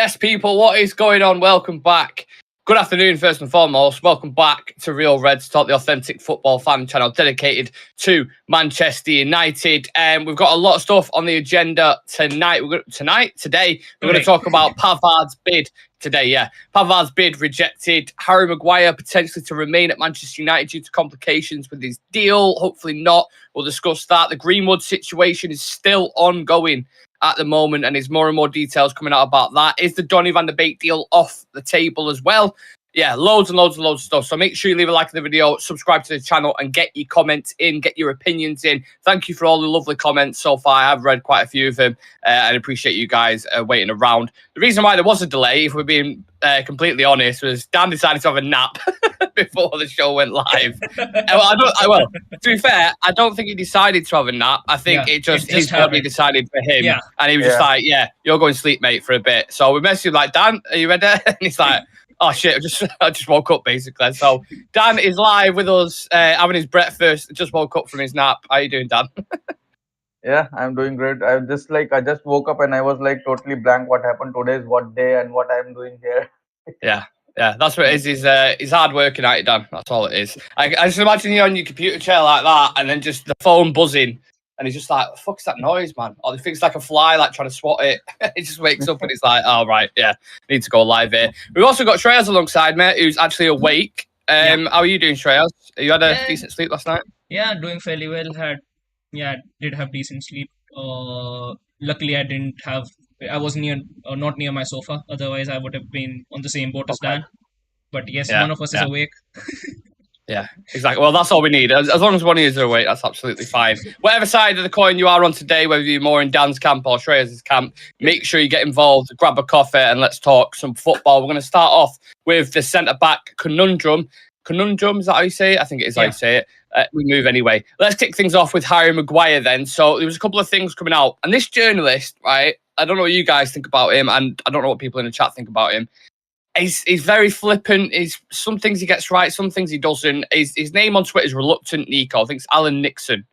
Yes, people, what is going on? Welcome back. Good afternoon, first and foremost. Welcome back to Real Reds Talk, the authentic football fan channel dedicated to Manchester United. We've got a lot of stuff on the agenda tonight. Today, we're going to talk about Pavard's bid. Pavard's bid rejected. Harry Maguire potentially to remain at Manchester United due to complications with his deal. Hopefully not. We'll discuss that. The Greenwood situation is still ongoing at the moment, and there's more and more details coming out about that. Is the Donny van de Beek deal off the table as well? Yeah, loads and loads and loads of stuff. So make sure you leave a like on the video, subscribe to the channel, and get your comments in, get your opinions in. Thank you for all the lovely comments so far. I've read quite a few of them, and appreciate you guys waiting around. The reason why there was a delay, if we're being completely honest, was Dan decided to have a nap before the show went live. To be fair, I don't think he decided to have a nap. I think his body decided for him, and he was just like, "Yeah, you're going to sleep, mate, for a bit." So we messaged him like, "Dan, are you ready?" And he's like, "Oh shit, I just woke up basically." So Dan is live with us, having his breakfast. Just woke up from his nap. How you doing, Dan? Yeah, I'm doing great. I just woke up and I was like totally blank. What happened today is what day and what I'm doing here. Yeah, that's what it is. He's hard working at it, Dan. That's all it is. I just imagine you on your computer chair like that, and then just the phone buzzing, and he's just like, "What the fuck's that noise, man?" Or he thinks like a fly, like trying to swat it. He just wakes up and he's like, "Oh right, yeah, need to go live here." We've also got Shreyas alongside me, who's actually awake. How are you doing, Shreyas? You had a decent sleep last night? Yeah, doing fairly well. Did have decent sleep. Luckily, I was not near my sofa. Otherwise, I would have been on the same boat as Dan. But yes, one of us is awake. Yeah, exactly. Well, that's all we need. As long as one of you is awake, that's absolutely fine. Whatever side of the coin you are on today, whether you're more in Dan's camp or Shreyas' camp, make sure you get involved, grab a coffee, and let's talk some football. We're going to start off with the centre-back conundrum. Conundrum, is that how you say it? I think it is how you say it. We move anyway. Let's kick things off with Harry Maguire then. So there was a couple of things coming out. And this journalist, right, I don't know what you guys think about him, and I don't know what people in the chat think about him. He's very flippant. Some things he gets right, some things he doesn't. His name on Twitter is Reluctant Nico. I think it's Alan Nixon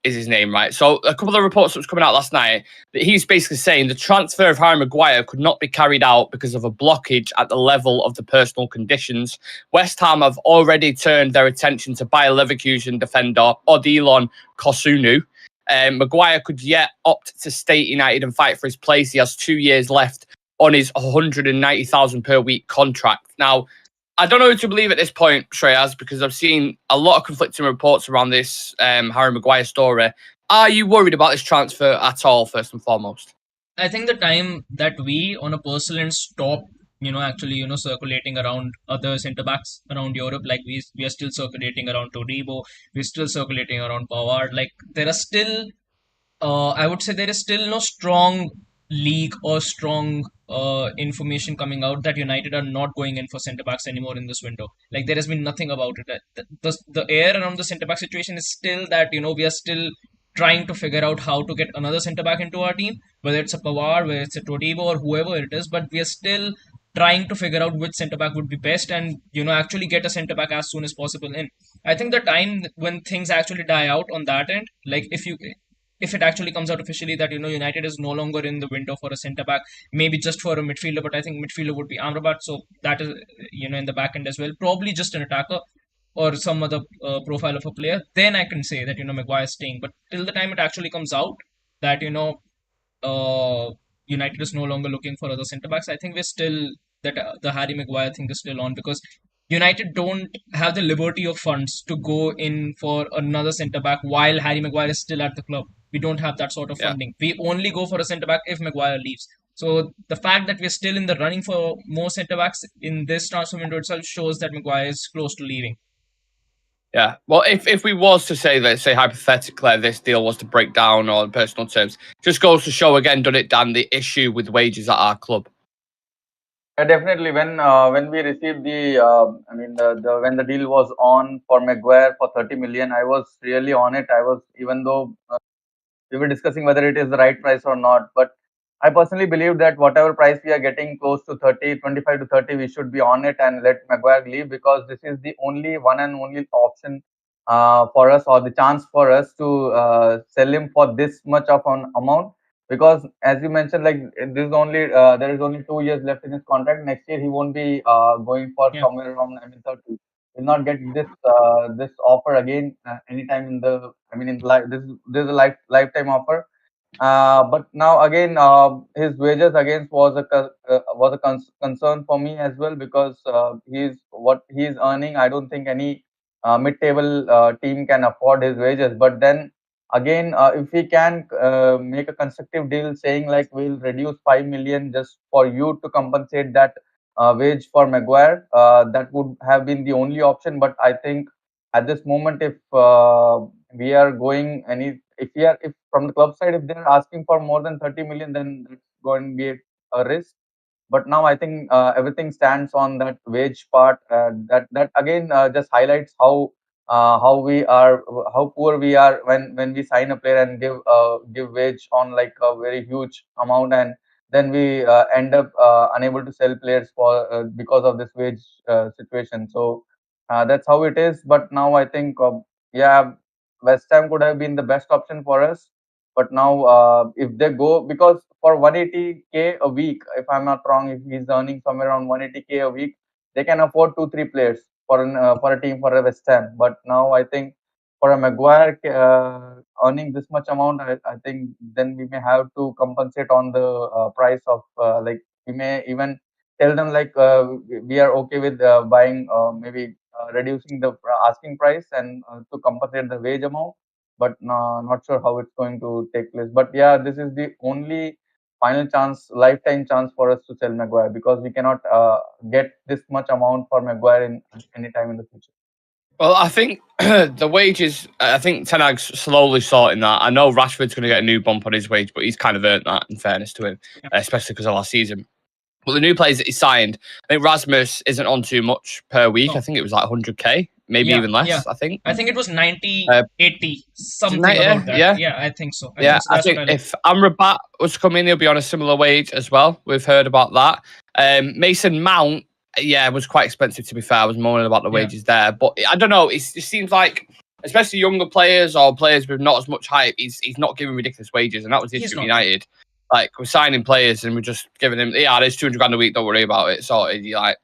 is his name, right? So a couple of reports that was coming out last night that he's basically saying the transfer of Harry Maguire could not be carried out because of a blockage at the level of the personal conditions. West Ham have already turned their attention to Bayer Leverkusen defender Odilon Kosunu. Maguire could yet opt to stay at United and fight for his place. He has 2 years left on his 190,000 per week contract. Now, I don't know who to believe at this point, Shreyas, because I've seen a lot of conflicting reports around this Harry Maguire story. Are you worried about this transfer at all, first and foremost? I think the time that we, on a personal end, stop, circulating around other centre backs around Europe, like we are still circulating around Todibo, we're still circulating around Pavard. Like there are still, I would say, there is still no strong league or strong information coming out that United are not going in for centre backs anymore in this window. Like there has been nothing about it. The air around the centre back situation is still that we are still trying to figure out how to get another centre back into our team, whether it's a Pavard, whether it's a Todibo, or whoever it is. But we are still trying to figure out which centre back would be best, and actually get a centre back as soon as possible in. I think the time when things actually die out on that end, like if it actually comes out officially that United is no longer in the window for a centre back, maybe just for a midfielder, but I think midfielder would be Amrabat, so that is in the back end as well, probably just an attacker or some other profile of a player. Then I can say that Maguire is staying. But till the time it actually comes out that United is no longer looking for other centre backs, I think we're still that the Harry Maguire thing is still on, because United don't have the liberty of funds to go in for another centre back while Harry Maguire is still at the club. We don't have that sort of funding. We only go for a centre back if Maguire leaves. So the fact that we're still in the running for more centre backs in this transfer window itself shows that Maguire is close to leaving. Yeah, well, if we was to say, let's say hypothetically, this deal was to break down on personal terms, just goes to show again, doesn't it, Dan, the issue with wages at our club? Definitely. When we received when the deal was on for Maguire for 30 million, I was really on it. Even though we were discussing whether it is the right price or not, but I personally believe that whatever price we are getting, close to 30, 25 to 30, we should be on it and let Maguire leave, because this is the only one and only option for us, or the chance for us to sell him for this much of an amount. because as you mentioned, like this is only there is only 2 years left in his contract. Next year he won't be going for Yeah. somewhere around, I mean, 30. He'll not get this offer again anytime in the, I mean, in life. This is a lifetime offer. But now again, his wages again was a concern for me as well, because what he's earning. I don't think any mid-table team can afford his wages. But then again, if we can make a constructive deal, saying like we'll reduce 5 million just for you to compensate that wage for Maguire, that would have been the only option. But I think at this moment, if we are going any if from the club side, if they're asking for more than 30 million, then it's going to be a risk. But now I think everything stands on that wage part. That again just highlights how we are, how poor we are when we sign a player and give wage on like a very huge amount, and then we end up unable to sell players for because of this wage situation. So that's how it is. But now I think yeah, West Ham could have been the best option for us. But now, if they go, because for 180k a week, if I'm not wrong, if he's earning somewhere around 180k a week, they can afford 2 3 players for a team, for a West Ham. But now I think for a Maguire earning this much amount, I think then we may have to compensate on the price of like, we may even tell them like we are okay with buying, maybe reducing the asking price, and to compensate the wage amount. But not sure how it's going to take place. But yeah, this is the only final chance, lifetime chance for us to sell Maguire, because we cannot get this much amount for Maguire in any time in the future. Well, I think the wages, I think Ten Hag's slowly sorting that. I know Rashford's going to get a new bump on his wage, but he's kind of earned that, in fairness to him, especially because of last season. But the new players that he signed, I think Rasmus isn't on too much per week. Oh. I think it was like 100k, maybe Yeah, even less, yeah. I think. I think it was 90, Uh, 80, something Tonight, about that. yeah. Yeah, I think so. Yeah, I That's think what I if Amrabat was to come in, he'll be on a similar wage as well. We've heard about that. Mason Mount, yeah, was quite expensive, to be fair. I was moaning about the Yeah. wages there. But I don't know. It seems like, especially younger players or players with not as much hype, he's not giving ridiculous wages. And that was the He's issue not. with United. Like, we're signing players and we're just giving them, yeah, there's 200 grand a week, don't worry about it. Sorted. You're like,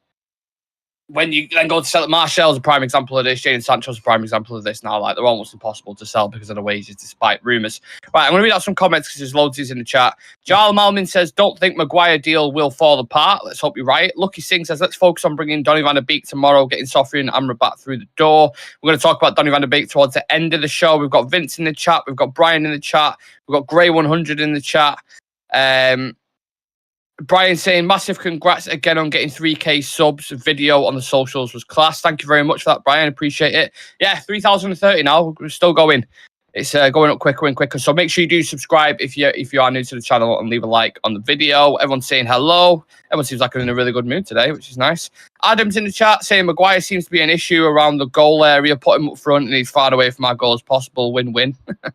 when you then go to sell it, Martial's a prime example of this. Jadon Sancho's a prime example of this now. Like, they're almost impossible to sell because of the wages, despite rumours. Right, I'm going to read out some comments because there's loads of these in the chat. Jarl Malmin says, don't think Maguire deal will fall apart. Let's hope you're right. Lucky Singh says, let's focus on bringing Donny van de Beek tomorrow, getting Sofia and Amrabat through the door. We're going to talk about Donny van de Beek towards the end of the show. We've got Vince in the chat. We've got Brian in the chat. We've got Grey100 in the chat. Brian saying, massive congrats again on getting 3k subs. Video on the socials was class. Thank you very much for that, Brian. Appreciate it. Yeah, 3,030 now. We're still going. It's going up quicker and quicker. So make sure you do subscribe if you are new to the channel, and leave a like on the video. Everyone's saying hello. Everyone seems like they're in a really good mood today, which is nice. Adam's in the chat saying Maguire seems to be an issue around the goal area. Put him up front and he's far away from our goal as possible. Win-win. Do you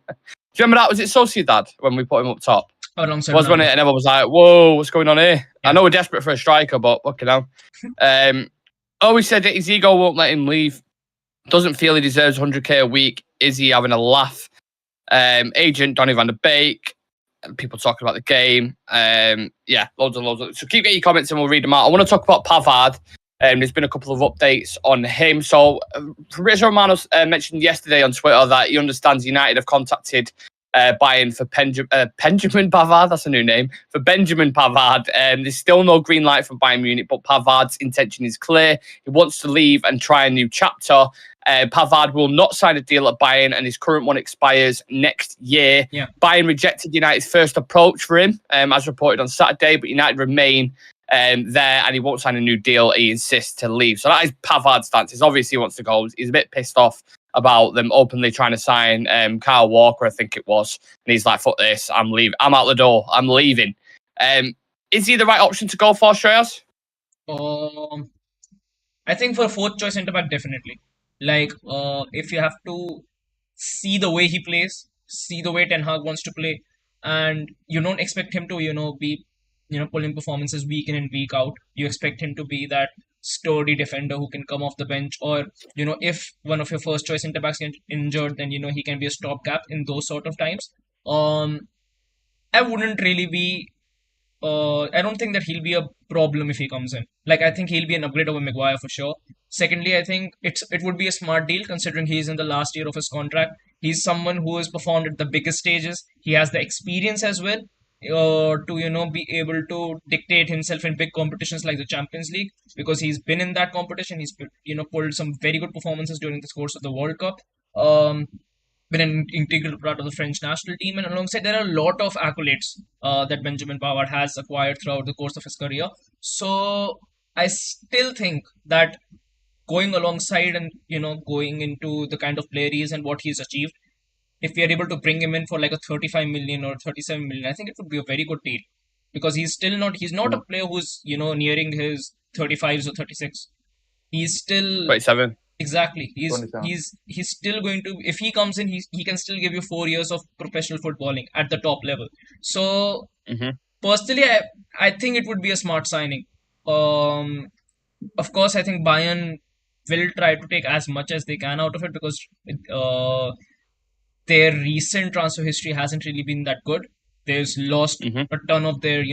remember that? Was it Sociedad when we put him up top? Alongside Was when it, and everyone was like, whoa, what's going on here? Yeah. I know we're desperate for a striker, but fucking hell. Always said that his ego won't let him leave. Doesn't feel he deserves 100k a week. Is he having a laugh? Agent Donny van de Beek. People talking about the game. Yeah, loads and loads. So keep getting your comments and we'll read them out. I want to talk about Pavard. There's been a couple of updates on him. So Fabrizio Romano mentioned yesterday on Twitter that he understands United have contacted buying for Benjamin Pavard, that's a new name, for Benjamin Pavard. There's still no green light from Bayern Munich, but Pavard's intention is clear. He wants to leave and try a new chapter. Pavard will not sign a deal at Bayern, and his current one expires next year. Yeah. Bayern rejected United's first approach for him, as reported on Saturday, but United remain there, and he won't sign a new deal. He insists to leave. So that is Pavard's stance. He obviously wants to go. He's a bit pissed off about them openly trying to sign Kyle Walker, I think it was. And he's like, fuck this, I'm leaving. I'm out the door. I'm leaving. Is he the right option to go for, Shreyas? I think for fourth choice centre back, definitely. Like, if you have to see the way he plays, see the way Ten Hag wants to play, and you don't expect him to, be, pulling performances week in and week out. You expect him to be that sturdy defender who can come off the bench, or if one of your first choice centre backs get injured, then he can be a stopgap in those sort of times. I wouldn't really be. I don't think that he'll be a problem if he comes in. Like, I think he'll be an upgrade over Maguire for sure. Secondly, I think it would be a smart deal considering he's in the last year of his contract. He's someone who has performed at the biggest stages. He has the experience as well to be able to dictate himself in big competitions like the Champions League, because he's been in that competition. He's pulled some very good performances during the course of the World Cup. Um, been an integral part of the French national team, and alongside there are a lot of accolades that Benjamin Pavard has acquired throughout the course of his career. So I still think that going alongside and going into the kind of player he is and what he's achieved, if we are able to bring him in for like a 35 million or 37 million, I think it would be a very good deal, because he's not a player who's nearing his 35s or 36. He's still 27. exactly. He's 27. he's still going to, if he comes in, he can still give you 4 years of professional footballing at the top level. So Mm-hmm. personally, I think it would be a smart signing. Um, of course, I think Bayern will try to take as much as they can out of it, because their recent transfer history hasn't really been that good. They've lost Mm-hmm. a ton of their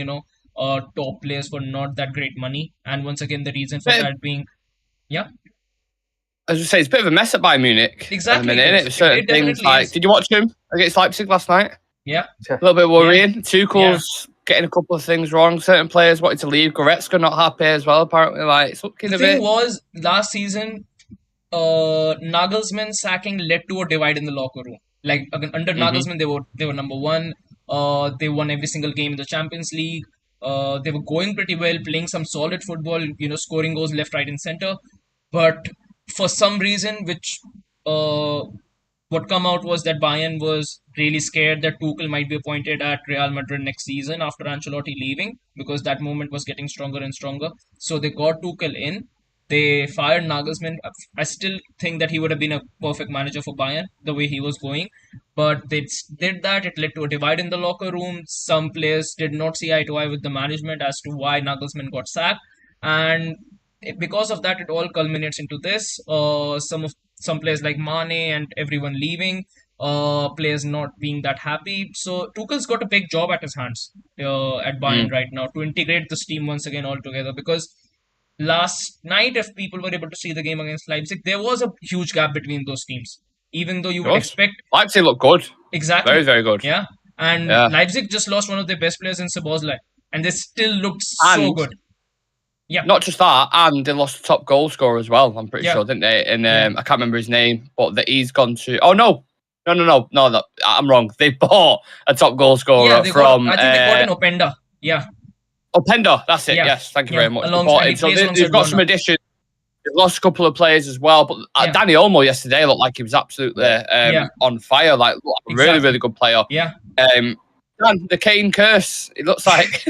top players for not that great money, and once again, the reason for Bit, that being, yeah, as you say, it's a bit of a mess at Bayern Munich exactly, at the minute, it isn't it? is. Certain It things definitely like, is. did you watch him against Leipzig last night? Yeah, A little bit worrying. yeah. Tuchel's getting a couple of things wrong. Certain players wanted to leave. Goretzka not happy as well, apparently. Like, it's looking The a thing bit... was, last season, Nagelsmann sacking led to a divide in the locker room. Like under Mm-hmm. Nagelsmann, they were number one. They won every single game in the Champions League. They were going pretty well, playing some solid football. Scoring goals left, right, and center. But for some reason, which what come out was that Bayern was really scared that Tuchel might be appointed at Real Madrid next season after Ancelotti leaving, because that movement was getting stronger and stronger. So they got Tuchel in. They fired Nagelsmann. I still think that he would have been a perfect manager for Bayern the way he was going, but they did that. It led to a divide in the locker room. Some players did not see eye to eye with the management as to why Nagelsmann got sacked, and because of that, it all culminates into this. Some players like Mane and everyone leaving. Players not being that happy. So Tuchel's got a big job at his hands at Bayern right now to integrate this team once again all together, because last night, if people were able to see the game against Leipzig, there was a huge gap between those teams. Even though you would expect Leipzig look good. exactly, Very, very good. yeah, and Yeah. Leipzig just lost one of their best players in Szoboszlai, and they still looked so And good. Yeah, not just that, and they lost the top goal scorer as well, I'm pretty Yeah. sure, didn't they? And Yeah. I can't remember his name, but that he's gone to... Oh, no, I'm wrong. They bought a top goal scorer yeah, they from... got. I think they got an Openda. Yeah, Openda, that's it. Yeah. Yes, thank you Yeah. very much. They Alongside- bought and him. he So plays they've alongside got some Werner. additions. They've lost a couple of players as well, but Yeah. Danny Olmo yesterday looked like he was absolutely Yeah. on fire. Like, looked like a really, Exactly. really good player. yeah, Dan, the Kane curse. It looks like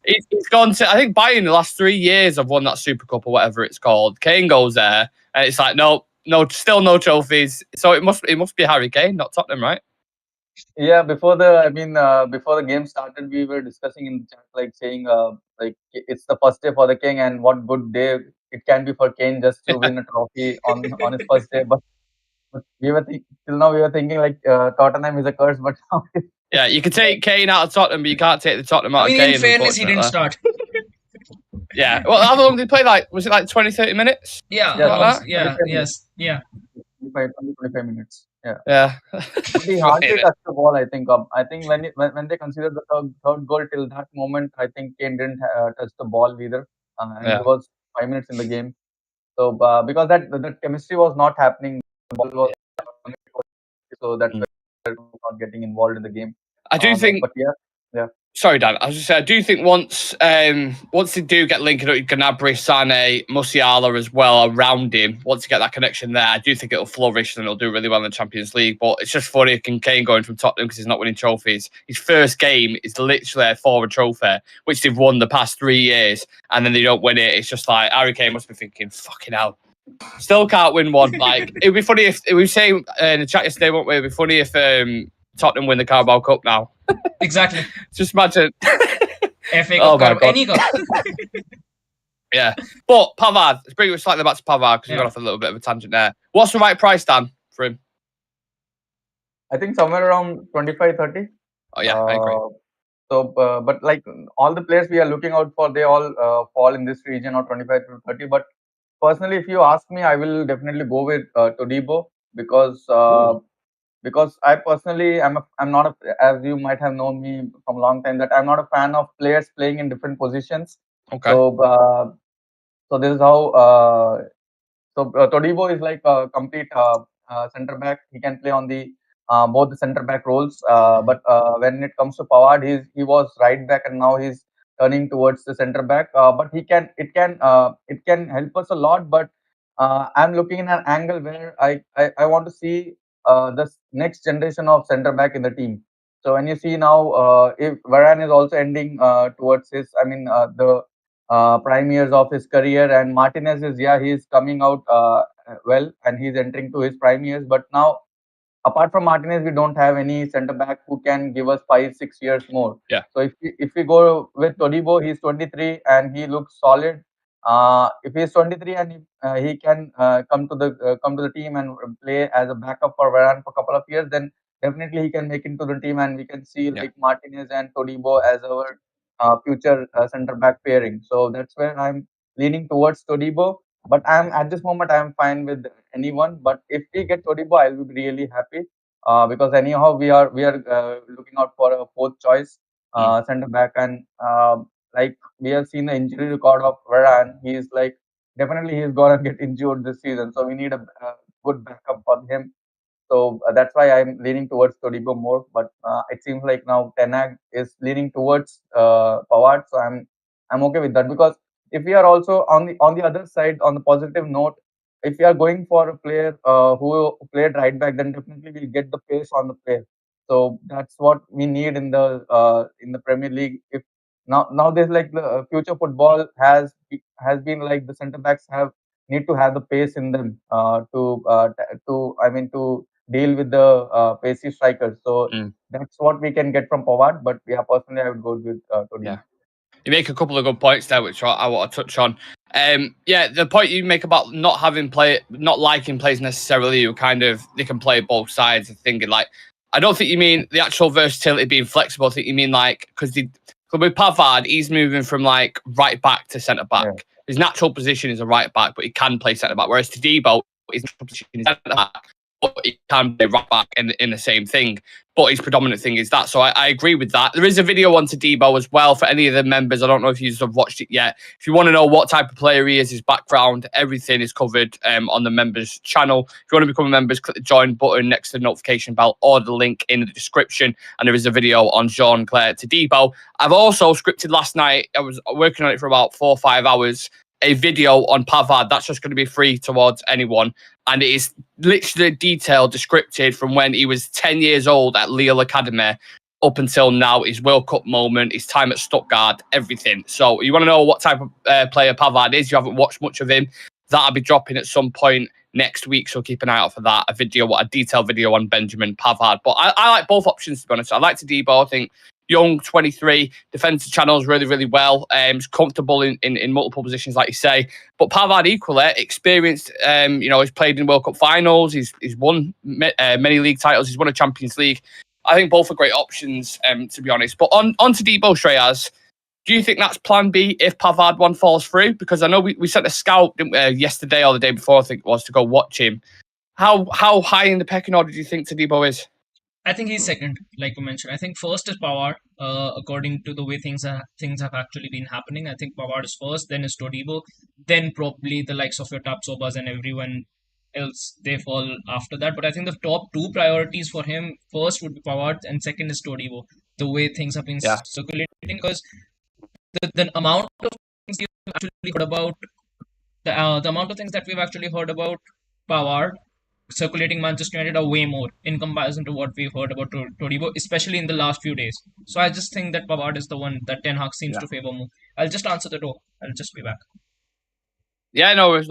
he's gone to... I think Bayern the last 3 years have won that Super Cup or whatever it's called. Kane goes there, and it's like, no, still no trophies. So it must be Harry Kane, not Tottenham, right? Yeah, before the game started, we were discussing in the chat, like saying, like it's the first day for the king, and what good day it can be for Kane just to win a trophy on his first day. But we were till now we were thinking like Tottenham is a curse, but now Yeah, you can take Kane out of Tottenham, but you can't take the Tottenham out I mean, of Kane. in fairness, he didn't unfortunately. start. Yeah. Well, how long did he play? Like, was it like 20, 30 minutes? Yeah, Yeah, like that? yeah, 25 yes, yeah, 25 minutes. Yeah. Yeah. He hardly touched the ball. I think. I think when they considered the third goal, till that moment, I think Kane didn't touch the ball either, and Yeah. it was 5 minutes in the game. So because that chemistry was not happening, the ball was so that's why they're not getting involved in the game. I do think... But yeah. Sorry, Dan. I was just saying, I do think once they do get linking up with Gnabry, Sané, Musiala as well around him, once you get that connection there, I do think it'll flourish and it'll do really well in the Champions League. But it's just funny, Kane going from Tottenham because he's not winning trophies. His first game is literally for a trophy, which they've won the past 3 years, and then they don't win it. It's just like, Harry Kane must be thinking, fucking hell. Still can't win one. Like, it'd be funny if... We were saying in the chat yesterday, won't we? It'd be funny if Tottenham win the Carabao Cup now. exactly. Just imagine. FA Cup, Oh my God. any cup. Yeah. But Pavard, let's bring it slightly back to Pavard because we Yeah. got off a little bit of a tangent there. What's the right price, Dan, for him? I think somewhere around 25, 30. Oh, yeah, I agree. So, but like all the players we are looking out for, they all fall in this region of 25 to 30. But personally, if you ask me, I will definitely go with Todibo because I personally I'm not as you might have known me from a long time, that I'm not a fan of players playing in different positions. Okay. So this is how Todibo is like a complete center back. He can play on the both the center back roles. But when it comes to Pavard, he was right back and now he's turning towards the center back. But it can help us a lot. But I'm looking in an angle where I want to see the next generation of center back in the team. So when you see now, if Varane is also ending towards his, the prime years of his career, and Martinez is, yeah, he's coming out well, and he's entering to his prime years. But now, apart from Martinez, we don't have any centre back who can give us 5-6 years more. Yeah. So if we go with Todibo, he's 23 and he looks solid. If he's 23 and he can come to the team and play as a backup for Varane for a couple of years, then definitely he can make into the team, and we can see like Martinez and Todibo as our future centre back pairing. So that's where I'm leaning towards Todibo. But I'm at this moment I'm fine with anyone. But if we get Todibo, I'll be really happy because anyhow we are looking out for a fourth choice centre back, and like we have seen the injury record of Varane. He's like definitely he's gonna get injured this season, so we need a good backup for him. So that's why I'm leaning towards Todibo more. But it seems like now Ten Hag is leaning towards Pavard, so I'm okay with that, because if we are also on the other side, on the positive note, if we are going for a player who played right back, then definitely we'll get the pace on the player. So that's what we need in the Premier League. If now there's like the future football has been like the centre backs have need to have the pace in them to deal with the pacey strikers. So that's what we can get from Pavard. But yeah, personally, I would go with Todibo. Yeah. You make a couple of good points there, which I want to touch on. The point you make about not liking players necessarily who they can play both sides of thinking, like, I don't think you mean the actual versatility being flexible. I think you mean like, because with Pavard, he's moving from like right back to centre back. Yeah. His natural position is a right back, but he can play centre back. Whereas Todibo, his natural position is centre back, but he can play right back in the same thing. But his predominant thing is that. So I agree with that. There is a video on Todibo as well for any of the members. I don't know if you have watched it yet. If you want to know what type of player he is, his background, everything is covered on the members channel. If you want to become a member, click the join button next to the notification bell or the link in the description. And there is a video on Jean-Claire Todibo. I've also scripted last night. I was working on it for about 4 or 5 hours. A video on Pavard that's just going to be free towards anyone, and it is literally detailed, descriptive from when he was 10 years old at Lille Academy up until now, his World Cup moment, his time at Stuttgart, everything. So you want to know what type of player Pavard is, you haven't watched much of him, that'll be dropping at some point next week, so keep an eye out for that. A detailed video on Benjamin Pavard. But I like both options, to be honest. I like Todibo. I think young, 23, defends the channels really, really well. He's comfortable in multiple positions, like you say. But Pavard equally experienced. He's played in World Cup finals. He's won many league titles. He's won a Champions League. I think both are great options, to be honest. But on Todibo, Shreyas, do you think that's plan B if Pavard one falls through? Because I know we sent a scout yesterday or the day before, I think it was, to go watch him. How high in the pecking order do you think Todibo is? I think he's second, like you mentioned. I think first is Pavard, according to the way things have actually been happening. I think Pavard is first, then is Todibo, then probably the likes of your Tapsobas and everyone else, they fall after that. But I think the top two priorities for him, first would be Pavard and second is Todibo, the way things have been circulating. Because the amount of things we've actually heard about, the amount of things that we've actually heard about Pavard circulating Manchester United are way more in comparison to what we've heard about Todibo, especially in the last few days. So I just think that Pavard is the one that Ten Hag seems to favour more. I'll just answer the door. I'll just be back. Yeah, no worries.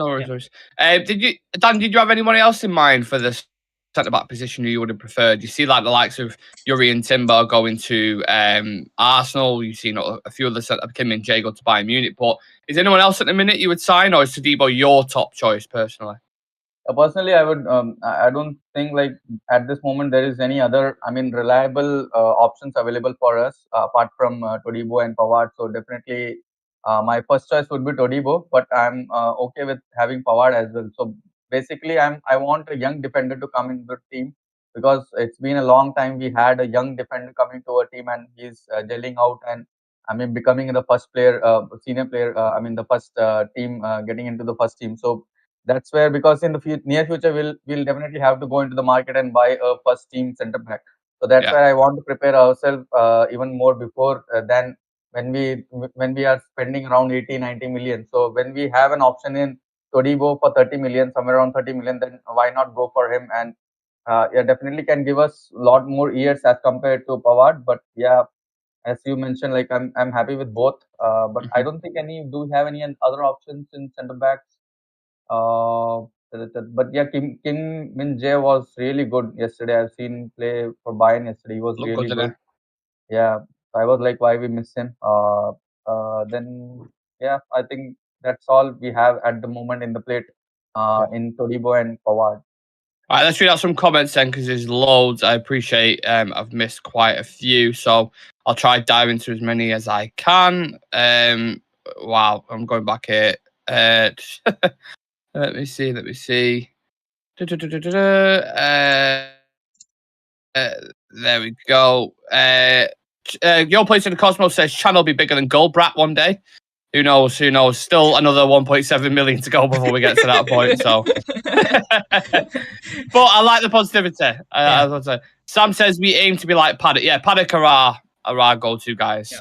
Did you have anyone else in mind for this centre-back position who you would have preferred? You see like the likes of Yuri and Timber going to Arsenal. You've seen a few other centre-back, Kim and Jay go to Bayern Munich. But is anyone else at the minute you would sign, or is Todibo your top choice personally? Personally, I would. I don't think like at this moment there is any other. I mean, reliable options available for us apart from Todibo and Pavard. So definitely, my first choice would be Todibo, but I'm okay with having Pavard as well. So basically, I want a young defender to come in the team because it's been a long time we had a young defender coming to our team and he's gelling out and I mean becoming the first player, senior player. I mean the first team getting into the first team. So that's where because in the near future we'll definitely have to go into the market and buy a first team center back. So that's Yeah. where I want to prepare ourselves even more before than when we are spending around 80-90 million. So when we have an option in Todibo for 30 million, somewhere around 30 million, then why not go for him? And yeah, definitely can give us a lot more years as compared to Pavard. But yeah, as you mentioned, like I'm happy with both. But I don't think any. Do we have any other options in center backs? Uh, but yeah, Kim Min Jae was really good yesterday. I've seen play for Bayern yesterday. He was Look good, really didn't good. Yeah, I was like, why we miss him? Then yeah, I think that's all we have at the moment in the plate. In Todibo and Pavard. All right, let's read out some comments then because there's loads. I appreciate I've missed quite a few, so I'll try dive into as many as I can. Wow, I'm going back here. Let me see. There we go. Your place in the Cosmos says channel be bigger than Goldbrat one day. Who knows? Still another 1.7 million to go before we get to that point. So, but I like the positivity. Sam says we aim to be like Paddock. Yeah, Paddock are our go-to guys.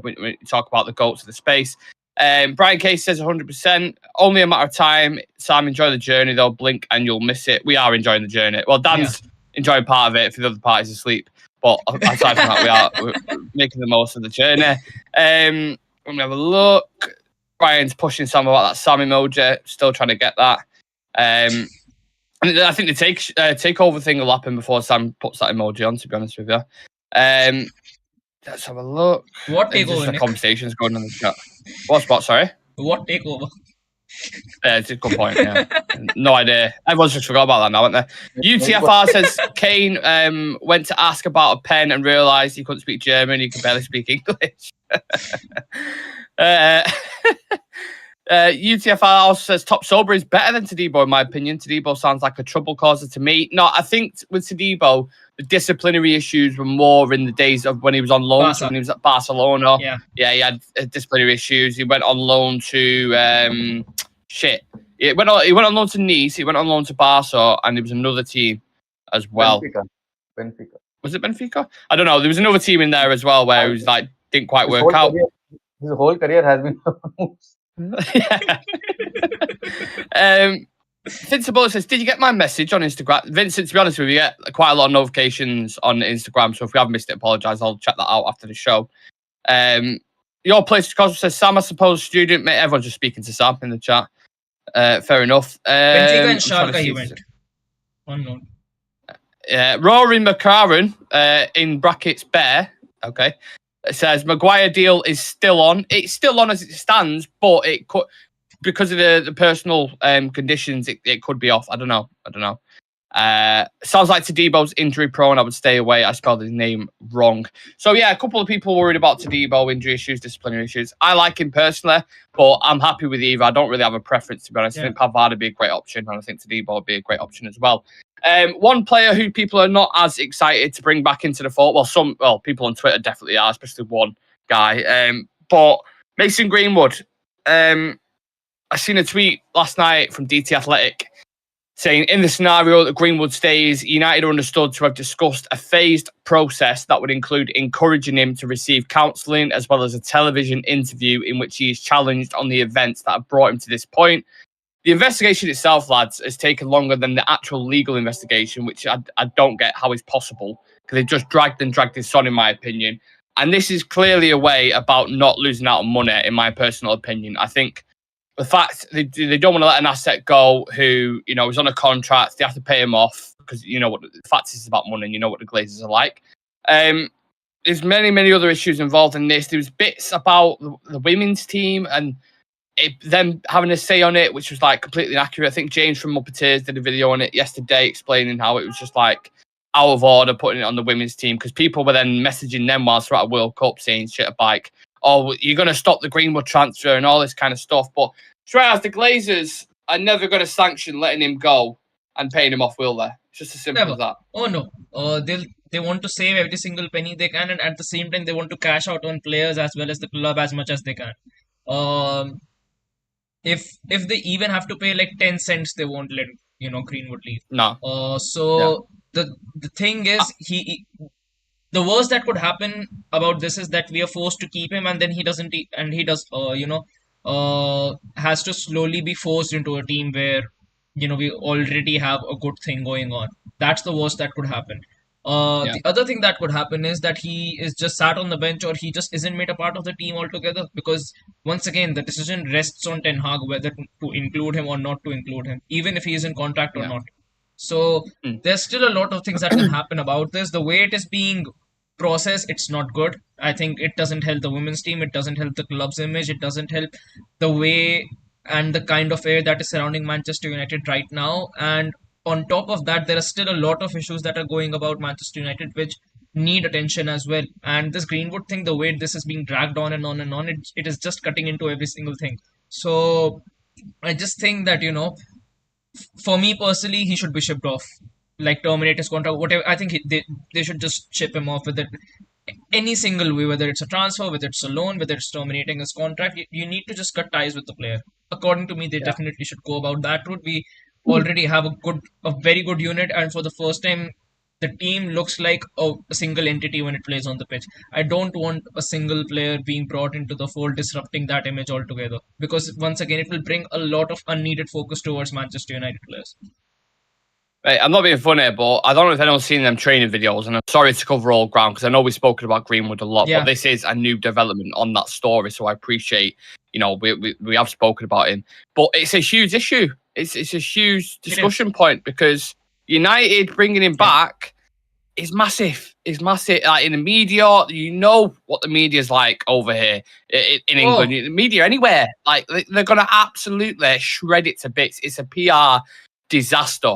We talk about the goats of the space. Brian Case says 100%. Only a matter of time. Sam, enjoy the journey though. Blink and you'll miss it. We are enjoying the journey. Well, Dan's enjoying part of it if the other party's asleep. But aside from that, we're making the most of the journey. Let me have a look. Brian's pushing Sam about that Sam emoji. Still trying to get that. And I think the takeover thing will happen before Sam puts that emoji on, to be honest with you. Let's have a look. What takeover? The conversation's going on in the chat. What, sorry? What takeover? Yeah, it's a good point. Yeah. No idea. Everyone's just forgot about that now, haven't they? UTFR says Kane went to ask about a pen and realised he couldn't speak German. He could barely speak English. UTFR also says Top Sober is better than Todibo in my opinion. Todibo sounds like a trouble causer to me. No, I think with Todibo, the disciplinary issues were more in the days of when he was on loan. So when he was at Barcelona, he had disciplinary issues. He went on loan to He went on loan to Nice. He went on loan to Barca, and there was another team as well. Benfica. Was it Benfica? I don't know. There was another team in there as well where it was like didn't quite work out. His whole career has been. Vincent Bullet says, did you get my message on Instagram? Vincent, to be honest with you, we get quite a lot of notifications on Instagram, so if we have missed it, apologise. I'll check that out after the show. Your place Cosmos says, Sam, I suppose, student, mate. Everyone's just speaking to Sam in the chat. Fair enough. Benfica and Schalke he went. Unknown. Rory McCarran, in brackets, Bear, okay, it says Maguire deal is still on. It's still on as it stands, but it could, because of the personal conditions, it could be off. I don't know. Sounds like Todibo's injury prone. I would stay away. I spelled his name wrong. So yeah, a couple of people worried about Todibo, injury issues, disciplinary issues. I like him personally, but I'm happy with either. I don't really have a preference, to be honest. I think Pavard would be a great option, and I think Todibo would be a great option as well. One player who people are not as excited to bring back into the fold. Well, people on Twitter definitely are, especially one guy. But Mason Greenwood. I seen a tweet last night from DT Athletic saying, in the scenario that Greenwood stays, United are understood to have discussed a phased process that would include encouraging him to receive counselling as well as a television interview in which he is challenged on the events that have brought him to this point. The investigation itself, lads, has taken longer than the actual legal investigation, which I don't get how is possible, because they've just dragged his son, in my opinion. And this is clearly a way about not losing out on money, in my personal opinion. I think the fact they don't want to let an asset go who, is on a contract, they have to pay him off because what the fact is about money and you know what the Glazers are like. There's many, many other issues involved in this. There was bits about the women's team and them having a say on it, which was like completely inaccurate. I think James from Muppeteers did a video on it yesterday explaining how it was just like out of order putting it on the women's team, because people were then messaging them whilst they're at a World Cup saying shit like, oh, you're going to stop the Greenwood transfer and all this kind of stuff. But straight as the Glazers are never going to sanction letting him go and paying him off, will they? It's just as simple Never. as that. Oh no. They want to save every single penny they can, and at the same time they want to cash out on players as well as the club as much as they can. Um, if they even have to pay like 10 cents, they won't let Greenwood leave. No. So the thing is, the worst that could happen about this is that we are forced to keep him, and then he doesn't, and he does, has to slowly be forced into a team where we already have a good thing going on. That's the worst that could happen. The other thing that could happen is that he is just sat on the bench, or he just isn't made a part of the team altogether, because once again the decision rests on Ten Hag whether to include him or not to include him, even if he is in contract or not. So there's still a lot of things that can happen about this. The way it is being processed, it's not good. I think it doesn't help the women's team. It doesn't help the club's image. It doesn't help the way and the kind of air that is surrounding Manchester United right now. And on top of that, there are still a lot of issues that are going about Manchester United which need attention as well. And this Greenwood thing, the way this is being dragged on and on and on, it is just cutting into every single thing. So I just think that, for me personally, he should be shipped off, like terminate his contract, whatever. I think they should just ship him off with it any single way, whether it's a transfer, whether it's a loan, whether it's terminating his contract. You need to just cut ties with the player. According to me, they definitely should go about that route. We already have a very good unit, and for the first time, the team looks like a single entity when it plays on the pitch. I don't want a single player being brought into the fold, disrupting that image altogether. Because once again, it will bring a lot of unneeded focus towards Manchester United players. Right, I'm not being funny, but I don't know if anyone's seen them training videos, and I'm sorry to cover all ground because I know we've spoken about Greenwood a lot, but this is a new development on that story, so I appreciate, we have spoken about him. But it's a huge issue. It's a huge discussion point, because United bringing him back is massive. It's massive. Like in the media, you know what the media's like over here in England. The media anywhere, like they're going to absolutely shred it to bits. It's a PR disaster.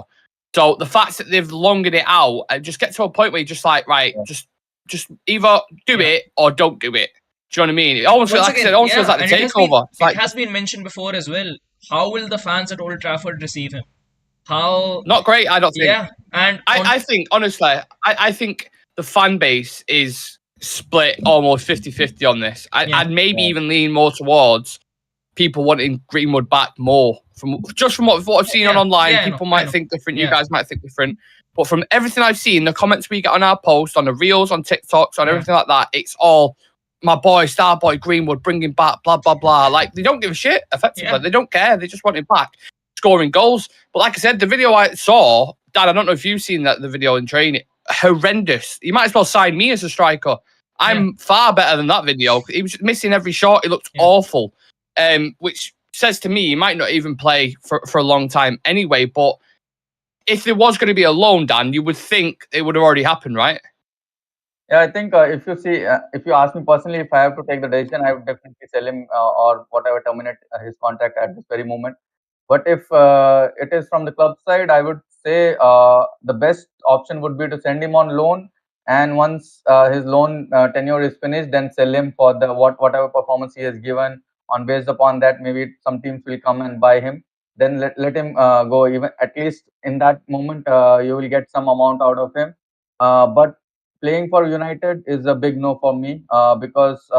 So the fact that they've longered it out, and just get to a point where you're just like, right, just either do it or don't do it. Do you know what I mean? It almost feels like the takeover. It has been mentioned before as well. How will the fans at Old Trafford receive him? How not great, I don't think. Yeah, and I think honestly, I think the fan base is split almost 50-50 on this. I'd maybe even lean more towards people wanting Greenwood back more from what I've seen on online. People might think different. You guys might think different. But from everything I've seen, the comments we get on our posts, on the reels, on TikToks, on everything like that, it's all my boy, star boy Greenwood, bring him back, blah, blah, blah. Like, they don't give a shit, effectively. They don't care. They just want him back, scoring goals. But like I said, the video I saw, Dad, I don't know if you've seen the video in training, horrendous. You might as well sign me as a striker. I'm far better than that video. He was missing every shot. It looked awful, which says to me he might not even play for a long time anyway. But if there was going to be a loan, Dan, you would think it would have already happened, right? Yeah, I think if you ask me personally, if I have to take the decision, I would definitely sell him or whatever, terminate his contract at this very moment. But if it is from the club side, I would say the best option would be to send him on loan, and once his loan tenure is finished, then sell him for the whatever performance he has given. On based upon that, maybe some teams will come and buy him. Then let him go. Even at least in that moment, you will get some amount out of him. But playing for United is a big no for me because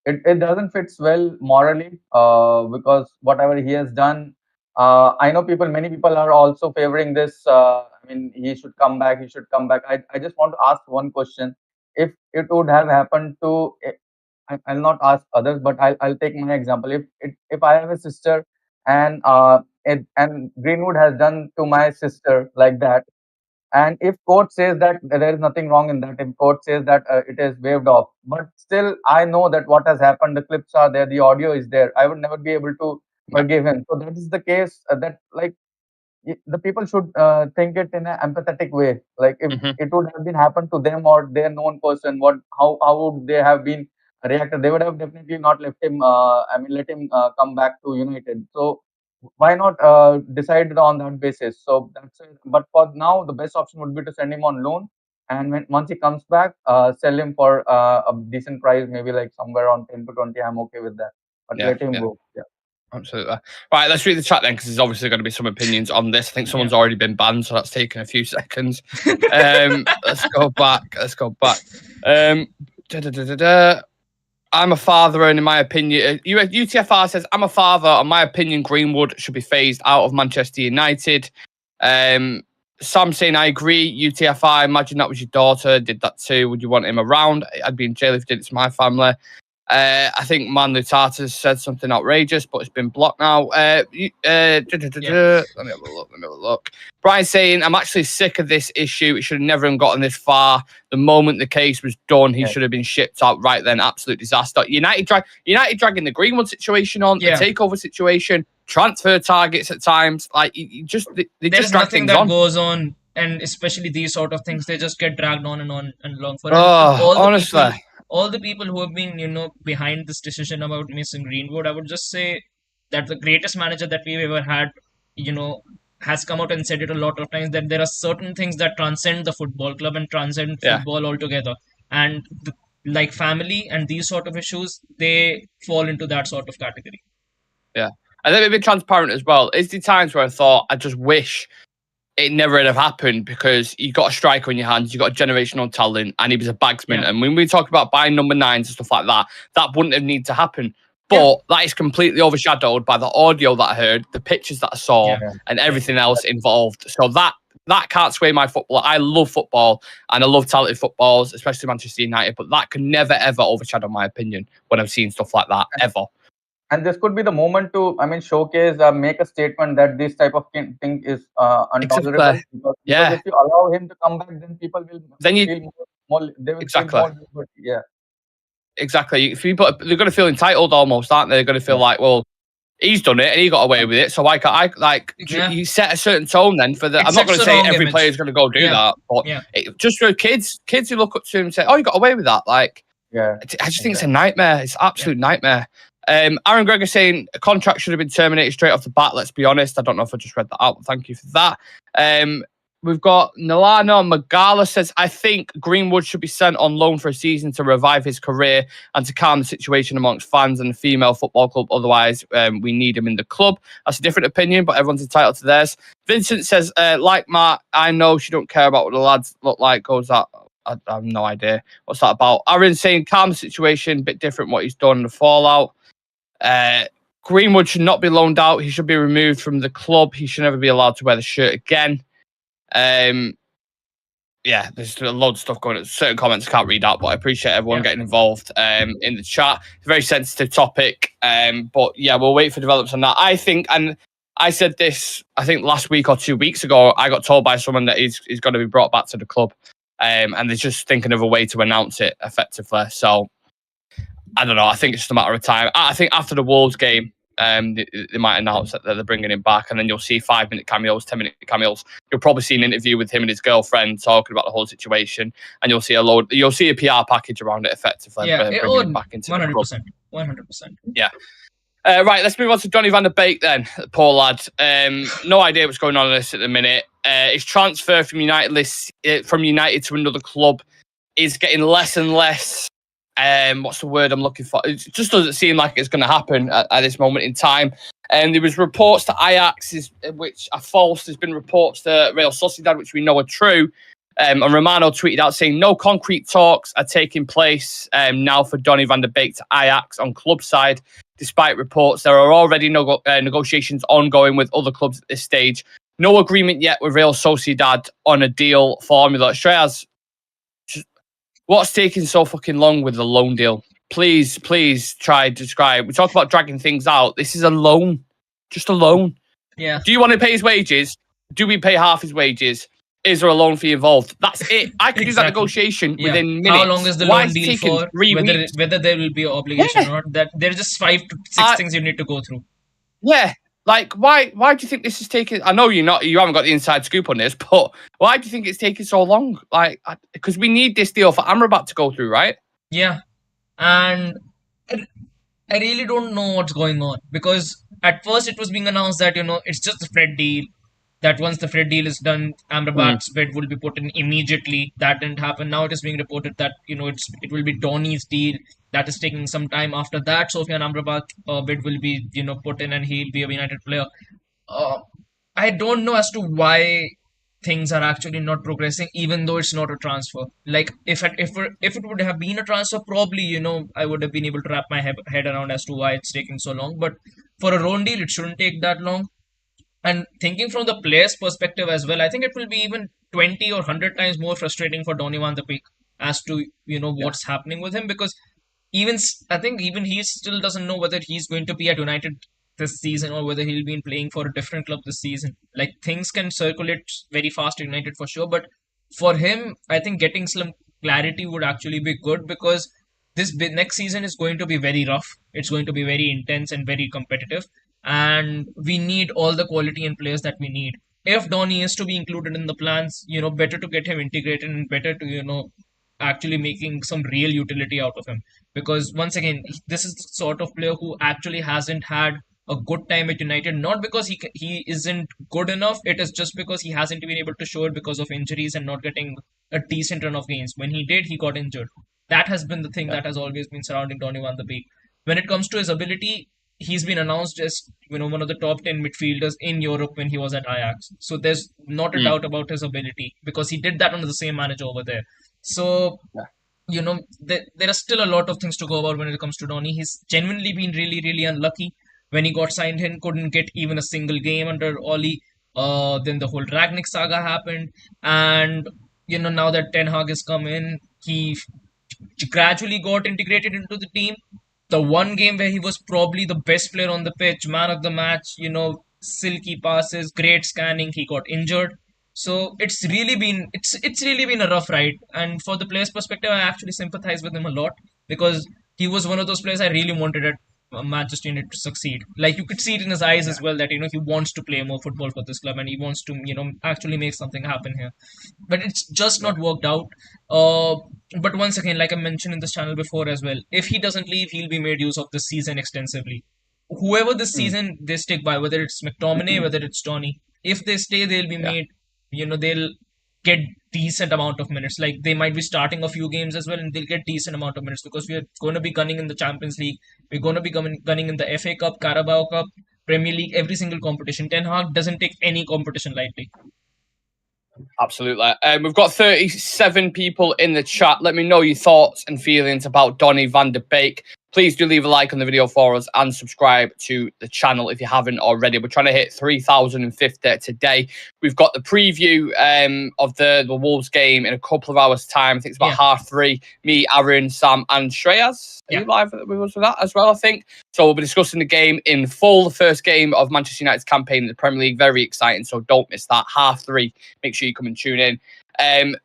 it doesn't fit well morally because whatever he has done. I know many people are also favoring this. I mean, he should come back. He should come back. I just want to ask one question. If it would have happened to, I'll not ask others, but I'll take my example. If I have a sister and and Greenwood has done to my sister like that, and if court says that there is nothing wrong in that, if court says that it is waived off, but still I know that what has happened, the clips are there, the audio is there, I would never be able to forgive him. So that is the case that like the people should think it in an empathetic way. Like if it would have been happened to them or their known person, how would they have been reacted. They would have definitely not left him. Let him come back to United. So why not decide on that basis? So that's it. But for now, the best option would be to send him on loan, and once he comes back, sell him for a decent price, maybe like somewhere around 10 to 20. I'm okay with that. But let him go. Yeah. Absolutely. Right, let's read the chat then, because there's obviously going to be some opinions on this. I think someone's already been banned, so that's taken a few seconds. Let's go back. I'm a father, and in my opinion, UTFR says, I'm a father, and my opinion, Greenwood should be phased out of Manchester United. Sam saying, I agree. UTFR, imagine that was your daughter, did that too. Would you want him around? I'd be in jail if you did it to my family. I think Man Lutata said something outrageous, but it's been blocked now. Let me have a look. Brian saying, I'm actually sick of this issue. It should have never gotten this far. The moment the case was done, he should have been shipped out right then. Absolute disaster. United dragging the Greenwood situation on, the takeover situation, transfer targets at times. Like, they just There's drag nothing things that on. goes on, and especially these sort of things, they just get dragged on and on and long for Honestly. all the people who have been, behind this decision about Mason Greenwood, I would just say that the greatest manager that we've ever had, has come out and said it a lot of times, that there are certain things that transcend the football club and transcend football altogether. And like family and these sort of issues, they fall into that sort of category. Yeah. And let me be transparent as well. Is the times where I thought, I just wish it never would have happened, because you got a striker in your hands, you got a generational talent, and he was a bagsman. And when we talk about buying number 9s and stuff like that, that wouldn't have needed to happen. But that is completely overshadowed by the audio that I heard, the pictures that I saw, and everything else involved. So that can't sway my football. I love football, and I love talented footballs, especially Manchester United. But that can never ever overshadow my opinion when I'm seeing stuff like that ever. And this could be the moment to, showcase, make a statement that this type of thing is intolerable. Because if you allow him to come back, then people will feel more. They will feel more liberty. Yeah. Exactly. If people, they're going to feel entitled almost, aren't they? They're going to feel like, well, he's done it and he got away with it, so why can't I? Like, you set a certain tone then for the. I'm not going to say every player is going to go do that, but just for kids who look up to him and say, "Oh, you got away with that." Like, I just think it's a nightmare. It's an absolute nightmare. Aaron Gregor saying a contract should have been terminated straight off the bat. Let's be honest. I don't know if I just read that out, but thank you for that. We've got Nalano Magala says, I think Greenwood should be sent on loan for a season to revive his career and to calm the situation amongst fans and the female football club. Otherwise, we need him in the club. That's a different opinion, but everyone's entitled to theirs. Vincent says, like Mark, I know she don't care about what the lads look like. Goes that? I have no idea. What's that about? Aaron saying, calm the situation, bit different what he's done in the fallout. Greenwood should not be loaned out. He should be removed from the club. He should never be allowed to wear the shirt again. There's a lot of stuff going on. Certain comments I can't read out, but I appreciate everyone getting involved in the chat. It's a very sensitive topic. But we'll wait for developments on that. I think, and I said this, I think last week or 2 weeks ago, I got told by someone that he's going to be brought back to the club. And they're just thinking of a way to announce it effectively. So I don't know. I think it's just a matter of time. I think after the Wolves game, they might announce that they're bringing him back, and then you'll see 5-minute cameos, 10-minute cameos. You'll probably see an interview with him and his girlfriend talking about the whole situation, and you'll see a PR package around it effectively. Bringing him back into 100%. The club. 100%. Yeah. Right, let's move on to Donny van der Beek then. Poor lad. No idea what's going on in this at the minute. His transfer from United to another club is getting less and less. What's the word I'm looking for? It just doesn't seem like it's going to happen at this moment in time. And there was reports to Ajax, which are false. There's been reports to Real Sociedad, which we know are true. And Romano tweeted out saying no concrete talks are taking place now for Donny van der Beek to Ajax on club side. Despite reports, there are already negotiations ongoing with other clubs at this stage. No agreement yet with Real Sociedad on a deal formula. Shreyas, what's taking so fucking long with the loan deal? Please try to describe. We talk about dragging things out. This is a loan. Just a loan. Yeah. Do you want to pay his wages? Do we pay half his wages? Is there a loan fee involved? That's it. I could do that negotiation within minutes. How long is the loan deal for? Whether there will be an obligation or not. That there are just 5 to 6 things you need to go through. Yeah. Like, why do you think this is taking... I know you haven't got the inside scoop on this, but why do you think it's taking so long? Like, because we need this deal for Amrabat to go through, right? Yeah. And I I really don't know what's going on, because at first it was being announced that it's just the Fred deal. That once the Fred deal is done, Mm. Amrabat's bid will be put in immediately. That didn't happen. Now it is being reported that it will be Donny's deal. That is taking some time. After that, Sofian Amrabat bid will be put in, and he'll be a United player. Uh, I don't know as to why things are actually not progressing, even though it's not a transfer. Like if it would have been a transfer, probably I would have been able to wrap my head around as to why it's taking so long. But for a loan deal, it shouldn't take that long. And thinking from the player's perspective as well, I think it will be even 20 or 100 times more frustrating for Donny van de Beek as to Yeah. what's happening with him, because I think even he still doesn't know whether he's going to be at United this season, or whether he'll be playing for a different club this season. Like, things can circulate very fast at United for sure, but for him, I think getting some clarity would actually be good, because next season is going to be very rough. It's going to be very intense and very competitive, and we need all the quality and players that we need. If Donny is to be included in the plans, better to get him integrated, and better to actually making some real utility out of him, because once again, this is the sort of player who actually hasn't had a good time at United, not because he isn't good enough. It is just because he hasn't been able to show it because of injuries and not getting a decent run of games. When he did, he got injured. That has been the thing Yeah. that has always been surrounding Donny van de Beek. When it comes to his ability, he's been announced as one of the top 10 midfielders in Europe when he was at Ajax. So there's not a Mm. doubt about his ability, because he did that under the same manager over there. So Yeah. there are still a lot of things to go about when it comes to Donny. He's genuinely been really, really unlucky. When he got signed in, couldn't get even a single game under Oli. Then the whole Ragnick saga happened, and now that Ten Hag has come in, he gradually got integrated into the team. The one game where he was probably the best player on the pitch, man of the match, silky passes, great scanning, he got injured. So it's really been a rough ride. And for the player's perspective, I actually sympathize with him a lot, because he was one of those players I really wanted at Manchester United to succeed. Like, you could see it in his eyes Yeah. as well, that he wants to play more football for this club, and he wants to actually make something happen here. But it's just Yeah. not worked out. Uh, but once again, like I mentioned in this channel before as well, if he doesn't leave, he'll be made use of this season extensively. Whoever this Mm. season they stick by, whether it's McTominay, whether it's Donny, if they stay, they'll be Yeah. made, they'll get decent amount of minutes. Like, they might be starting a few games as well, and they'll get decent amount of minutes, because we're going to be gunning in the Champions League. We're going to be gunning in the FA Cup, Carabao Cup, Premier League, every single competition. Ten Hag doesn't take any competition lightly. Absolutely. We've got 37 people in the chat. Let me know your thoughts and feelings about Donny van de Beek. Please do leave a like on the video for us and subscribe to the channel if you haven't already. We're trying to hit 3,050 today. We've got the preview of the Wolves game in a couple of hours' time. I think it's about 3:30. Me, Aaron, Sam, and Shreyas. Are you live with us for that as well, I think? So we'll be discussing the game in full. The first game of Manchester United's campaign in the Premier League. Very exciting, so don't miss that. 3:30. Make sure you come and tune in.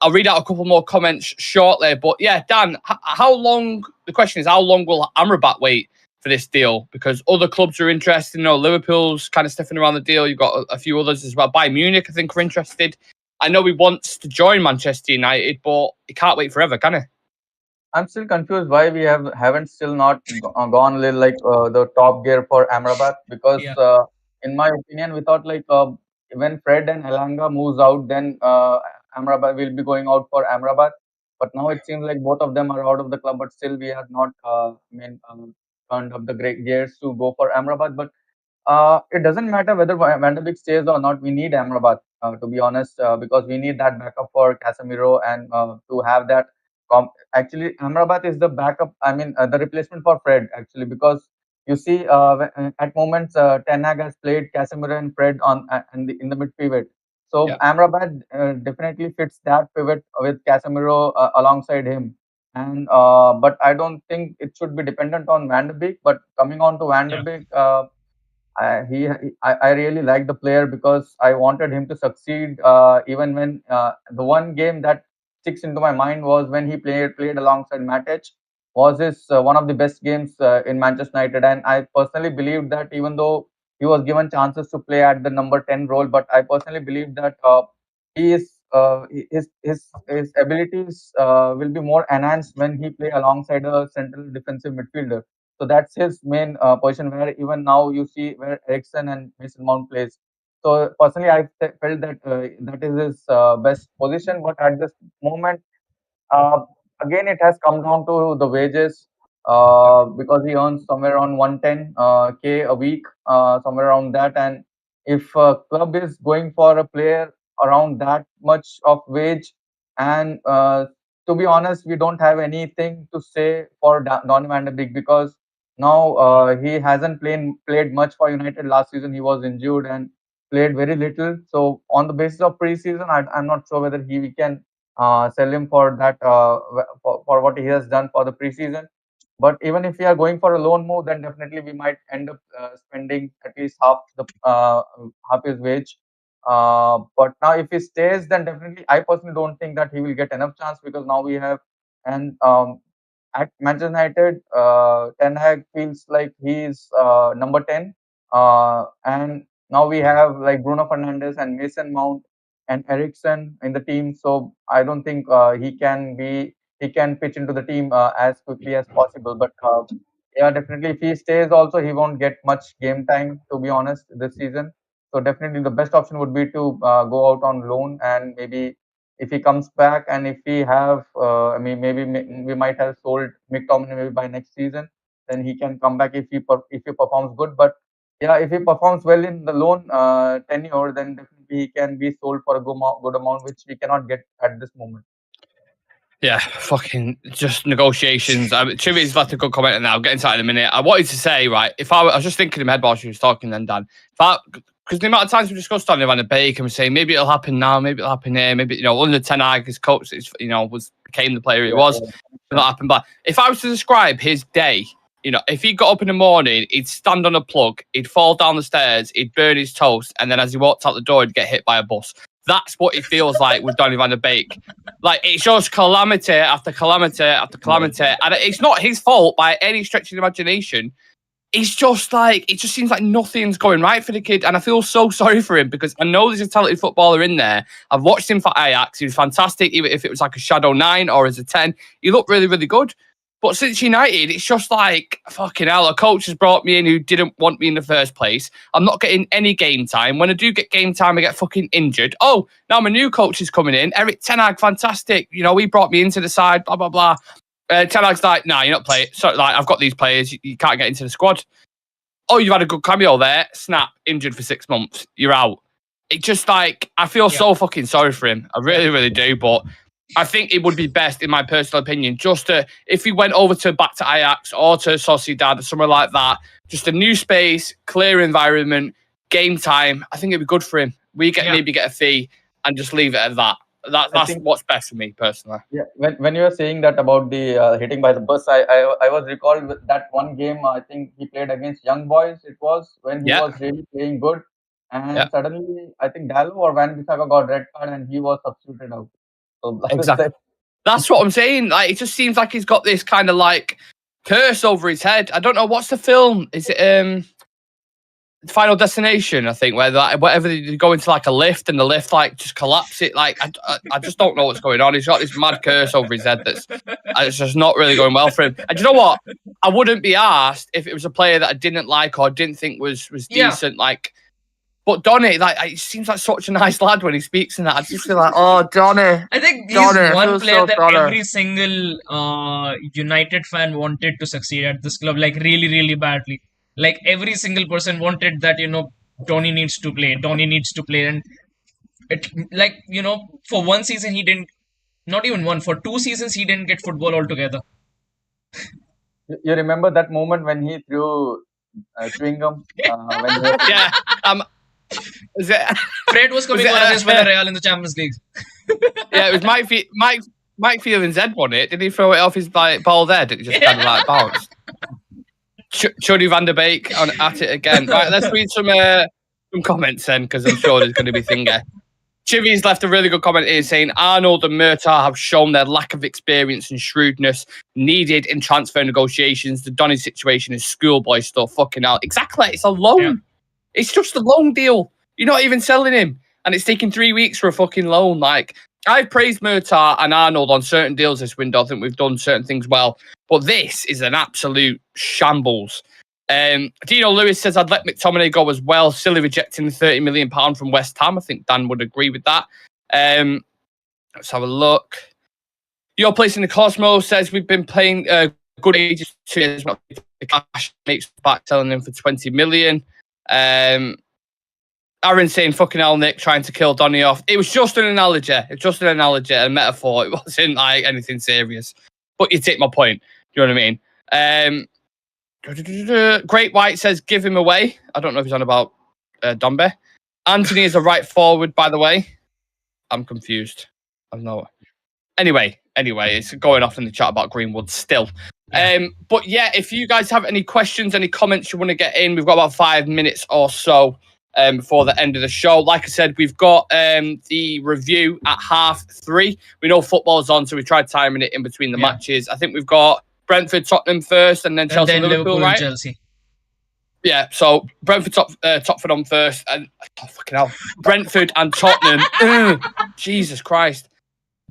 I'll read out a couple more comments shortly. But yeah, Dan, how long? The question is, how long will Amrabat wait for this deal? Because other clubs are interested. Liverpool's kind of sniffing around the deal. You've got a few others as well. Bayern Munich, I think, are interested. I know he wants to join Manchester United, but he can't wait forever, can he? I'm still confused why we haven't still not gone little like the top gear for Amrabat, because in my opinion we thought like when Fred and Elanga moves out, then Amrabat will be going out for Amrabat. But now it seems like both of them are out of the club, but still we have not turned up the great gears to go for Amrabat. But it doesn't matter whether Van der Beek stays or not. We need Amrabat, to be honest, because we need that backup for Casemiro, and to have that. Actually, Amrabat is the backup. I mean, the replacement for Fred. Actually, because you see, at moments, Ten Hag has played Casemiro and Fred in the mid pivot. So Amrabat definitely fits that pivot with Casemiro alongside him. And but I don't think it should be dependent on Van der Beek. But coming on to Van der Beek. I really like the player because I wanted him to succeed. Even when the one game that sticks into my mind was when he played alongside Matic, was his one of the best games in Manchester United, and I personally believe that even though he was given chances to play at the number 10 role, but I personally believe that he is his abilities will be more enhanced when he play alongside a central defensive midfielder. So that's his main position. Where even now you see where Eriksen and Mason Mount plays. So personally, I felt that that is his best position. But at this moment, uh, again, it has come down to the wages because he earns somewhere around 110 k a week, somewhere around that. And if a club is going for a player around that much of wage, and to be honest, we don't have anything to say for Donny van de Beek because now he hasn't played much for United. Last season he was injured and played very little. So on the basis of preseason, I'm not sure whether we can sell him for that for what he has done for the preseason. But even if we are going for a loan move, then definitely we might end up spending at least half his wage. But now if he stays, then definitely I personally don't think that he will get enough chance because now we have and at Manchester United, Ten Hag feels like he's number 10, and now we have like Bruno Fernandes and Mason Mount and Eriksen in the team. So I don't think he can pitch into the team as quickly as possible. But yeah, definitely if he stays, also he won't get much game time to be honest this season. So definitely the best option would be to go out on loan and maybe if he comes back and if we have, I mean, we might have sold McTominay maybe by next season, then he can come back if he performs good. But yeah, if he performs well in the loan tenure, then definitely he can be sold for a good amount, which we cannot get at this moment. Yeah, fucking just negotiations. Chivi's left a good comment and I'll get into that in a minute. I wanted to say, right, I was just thinking in my head while she was talking then, Dan, because the amount of times we discussed Donny van de Beek and we're saying maybe it'll happen now, maybe it'll happen here, maybe, under Ten Hag, his coach, became the player he was. It'll not happen. But if I was to describe his day, if he got up in the morning, he'd stand on a plug, he'd fall down the stairs, he'd burn his toast, and then as he walked out the door, he'd get hit by a bus. That's what it feels like with Donny van de Beek. Like, it's just calamity after calamity after calamity. And it's not his fault by any stretch of the imagination. It's just like, it just seems like nothing's going right for the kid. And I feel so sorry for him because I know there's a talented footballer in there. I've watched him for Ajax. He was fantastic, even if it was like a shadow 9 or as a 10. He looked really, really good. But since United, it's just like, fucking hell, a coach has brought me in who didn't want me in the first place. I'm not getting any game time. When I do get game time, I get fucking injured. Oh, now my new coach is coming in. Erik Ten Hag, fantastic. He brought me into the side, blah, blah, blah. Ten Hag's like, nah, you're not playing. So, like, I've got these players. You can't get into the squad. Oh, you've had a good cameo there. Snap, injured for 6 months. You're out. It just like, I feel so fucking sorry for him. I really, really do. But I think it would be best, in my personal opinion, just if he went back to Ajax or to Sociedad or somewhere like that, just a new space, clear environment, game time. I think it'd be good for him. Maybe get a fee and just leave it at that. That's what's best for me personally. Yeah, when you were saying that about the hitting by the bus, I was recalled with that one game. I think he played against Young Boys. It was when he was really playing good, and suddenly I think Dallo or Van Bissaka got red card and he was substituted out. So exactly. That's what I'm saying. Like, it just seems like he's got this kind of like curse over his head. I don't know what's the film. Is it Final Destination? I think where whatever they go into like a lift and the lift like just collapse it. Like I just don't know what's going on. He's got this mad curse over his head it's just not really going well for him. And you know what? I wouldn't be asked if it was a player that I didn't like or didn't think was decent. Like. But Donny, like, it seems like such a nice lad when he speaks in that. I just feel like, oh, Donny. I think he's one player that every single United fan wanted to succeed at this club, like really, really badly. Like every single person wanted that, Donny needs to play. And it, like, for one season he didn't, not even one, for 2 seasons he didn't get football altogether. You remember that moment when he threw chewing gum? Fred was coming on against Villarreal in the Champions League. Yeah, it was Mike Fielding's head won it. Did he throw it off his bald head? It just kind of like bounced. Chuddy van der Beek at it again. Right, let's read some comments then, because I'm sure there's going to be thinger. Chivy's left a really good comment here saying Arnold and Murtaugh have shown their lack of experience and shrewdness needed in transfer negotiations. The Donny situation is schoolboy stuff. Fucking hell. Exactly. It's a loan. Yeah. It's just a loan deal. You're not even selling him. and it's taken 3 weeks for a fucking loan. Like, I've praised Murtagh and Arnold on certain deals this window. I think we've done certain things well, but this is an absolute shambles. Dino Lewis says, I'd let McTominay go as well. Silly rejecting the £30 million from West Ham. I think Dan would agree with that. Let's have a look. Your place in the Cosmos says we've been playing good ages 2 years. The cash makes back selling them for 20 million. Aaron saying, fucking hell, Nick, trying to kill Donny off. It was just an analogy. It's just an analogy, a metaphor. It wasn't like anything serious. But you take my point. You know what I mean? Great White says, give him away. I don't know if he's on about Dombe. Anthony is a right forward, by the way. I'm confused. I don't know. Anyway, it's going off in the chat about Greenwood still. But yeah, if you guys have any questions, any comments you want to get in, we've got about 5 minutes or so before the end of the show. Like I said, we've got the review at 3:30. We know football's on, so we tried timing it in between the matches. I think we've got Brentford, Tottenham first, and then Chelsea, and then Liverpool, right? Chelsea. Yeah, so Brentford, Tottenham on first, and fucking hell, Brentford and Tottenham. Jesus Christ,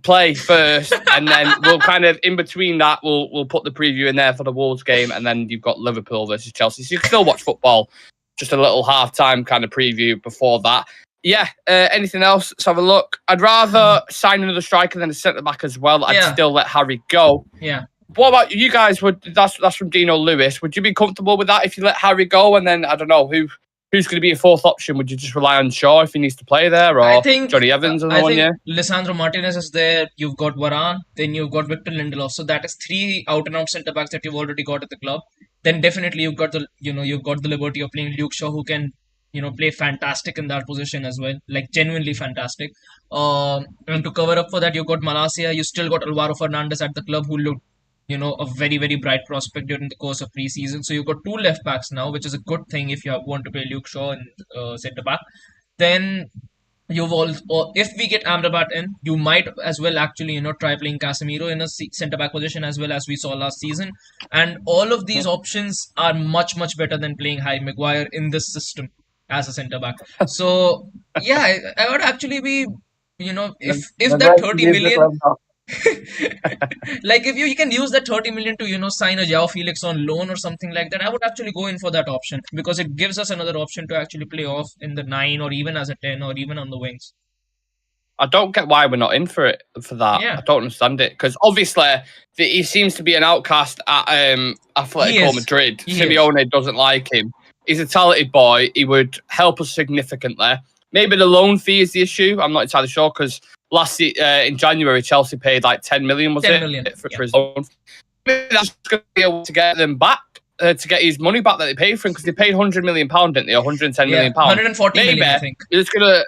play first, and then we'll kind of in between that we'll put the preview in there for the Wolves game, and then you've got Liverpool versus Chelsea. So you can still watch football. Just a little half-time kind of preview before that. Yeah, anything else? Let's have a look. I'd rather sign another striker than a centre-back as well. I'd still let Harry go. Yeah. What about you guys? That's from Dino Lewis. Would you be comfortable with that if you let Harry go? And then, I don't know, who's going to be a fourth option? Would you just rely on Shaw if he needs to play there? Or I think, Johnny Evans on the one year? Lisandro Martinez is there. You've got Varane. Then you've got Victor Lindelof. So that is 3 out-and-out centre-backs that you've already got at the club. Then definitely you've got the liberty of playing Luke Shaw, who can play fantastic in that position as well, like genuinely fantastic. And to cover up for that, you've got Malacia. You still got Alvaro Fernandez at the club, who looked a very, very bright prospect during the course of pre-season. So you've got 2 left backs now, which is a good thing if you want to play Luke Shaw and centre back. Then you've also, if we get Amrabat in, you might as well actually try playing Casemiro in a centre back position, as well as we saw last season. And all of these options are much, much better than playing Harry Maguire in this system as a centre back. So yeah, I would actually be if that 30 million. Like if you can use that 30 million to sign a João Felix on loan or something like that, I would actually go in for that option, because it gives us another option to actually play off in the 9 or even as a 10 or even on the wings. I don't get why we're not in for that. I don't understand it, because obviously he seems to be an outcast at Atletico Madrid. Simeone doesn't like him. He's a talented boy. He would help us significantly. Maybe the loan fee is the issue. I'm not entirely sure, because in January, Chelsea paid like 10 million, was 10 it? million. For his loan. Maybe that's going to be able to get them back, to get his money back that they paid for him, because they paid £100 million, didn't they? Or £110 million. 140 Maybe million, I think. You're just going to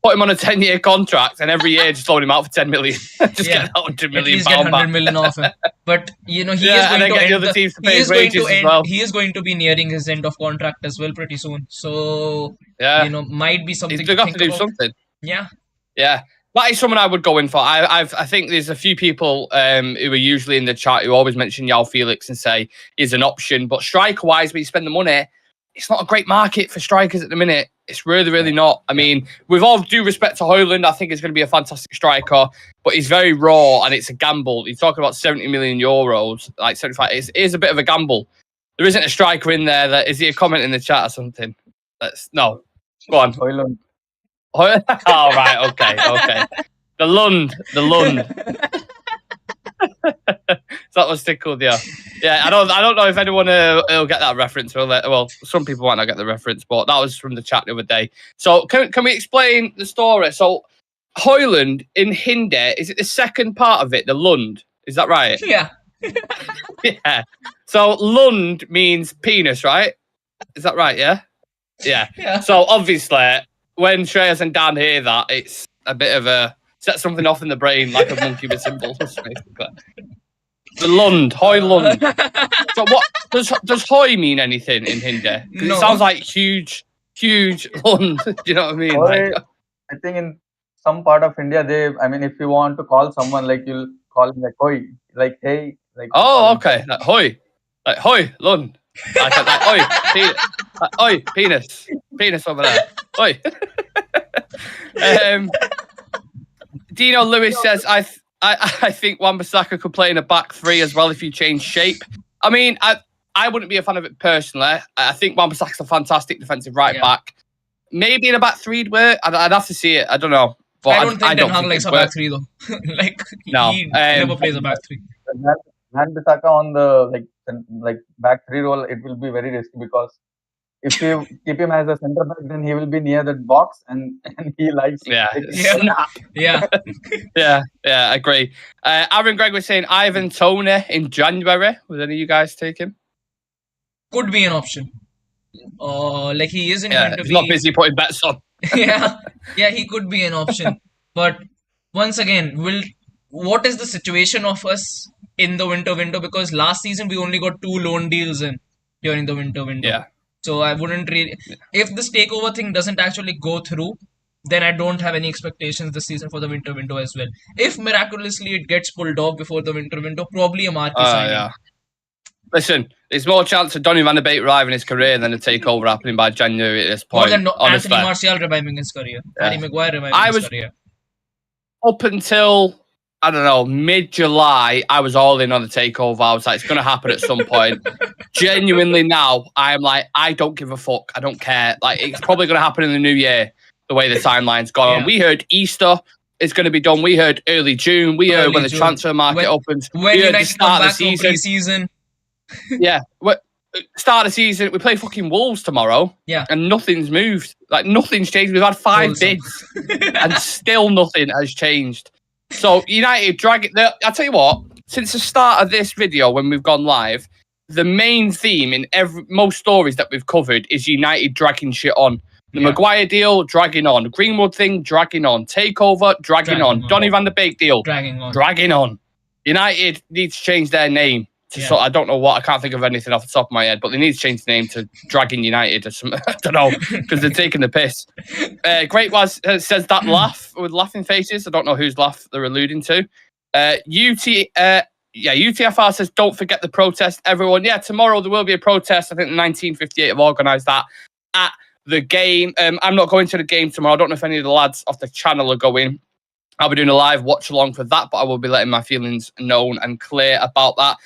put him on a 10-year contract, and every year just loan him out for 10 million. Get that £100 million. At least get 100 million off him. But he is going to end the teams to pay his wages as well. He is going to be nearing his end of contract as well pretty soon. So might be something. They've got to do something. Yeah. That is someone I would go in for. I think there's a few people who are usually in the chat who always mention João Felix and say he's an option. But striker-wise, when you spend the money, it's not a great market for strikers at the minute. It's really, really not. I mean, with all due respect to Højlund, I think he's going to be a fantastic striker, but he's very raw and it's a gamble. You're talking about 70 million euros, like 75. It is a bit of a gamble. There isn't a striker in there. Is he a comment in the chat or something? No. Go on. Højlund. Oh, right. Okay. The Lund. That was tickled, yeah. I don't know if anyone will get that reference. Well, some people might not get the reference, but that was from the chat the other day. So can we explain the story? So Højlund in Hindi, is it the second part of it, the Lund? Is that right? Yeah. Yeah. So Lund means penis, right? Is that right? Yeah. Yeah. So obviously, when Shreyas and Dan hear that, it's a bit of a set something off in the brain, like a monkey with symbols, basically. The Lund, Højlund. So what does Hoy mean anything in Hindi? Because it sounds like huge Lund. Do you know what I mean? Hoy, I think in some part of India, if you want to call someone, like you'll call him like Hoy, like hey, like. Oh, okay, like Hoy, Lund. Like oi, penis over there. Oi. Dino Lewis says, I think Wan-Bissaka could play in a back three as well if you change shape. I mean, I wouldn't be a fan of it personally. I think Wan-Bissaka's a fantastic defensive right back. Maybe in a back three would work. I'd have to see it. I don't know. But I don't think Ten Hag likes a back three though. He never plays a back three. Wan-Bissaka on the like back three role, it will be very risky because if you keep him as a centre back, then he will be near that box and he likes snap. Yeah. I agree. Aaron Gregg was saying Ivan Toney in January. Would any of you guys take him? Could be an option. Like he isn't going to he's be not busy putting bets on. yeah, he could be an option. But once again, what is the situation of us in the winter window? Because last season we only got 2 loan deals in during the winter window. Yeah. So I wouldn't really. If this takeover thing doesn't actually go through, then I don't have any expectations this season for the winter window as well. If miraculously it gets pulled off before the winter window, probably a marquee signing. Yeah. Listen, there's more chance of Donny van de Beek reviving his career than a takeover happening by January at this point. More than Anthony Martial reviving his career. Harry Maguire reviving his career. Up until, I don't know, mid-July, I was all in on the takeover. I was like, it's going to happen at some point. Genuinely now, I'm like, I don't give a fuck. I don't care. Like, it's probably going to happen in the new year, the way the timeline's gone. Yeah. We heard Easter is going to be done. We heard early June. We heard when the transfer market opens. When United come back from pre-season. Yeah. Start of the season, we play fucking Wolves tomorrow. Yeah. And nothing's moved. Like, nothing's changed. We've had 5 bids and still nothing has changed. So, United drag it. I'll tell you what, since the start of this video, when we've gone live, the main theme in most stories that we've covered is United dragging shit on. The Maguire deal, dragging on. Greenwood thing, dragging on. Takeover, dragging on. Donny van de Beek deal, dragging on. United need to change their name. So I don't know what. I can't think of anything off the top of my head, but they need to change the name to Dragging United or something. I don't know, because they're taking the piss. Great was says that laugh with laughing faces. I don't know whose laugh they're alluding to. UTFR says don't forget the protest, everyone. Yeah, tomorrow there will be a protest. I think 1958 have organised that at the game. I'm not going to the game tomorrow. I don't know if any of the lads off the channel are going. I'll be doing a live watch along for that, but I will be letting my feelings known and clear about that.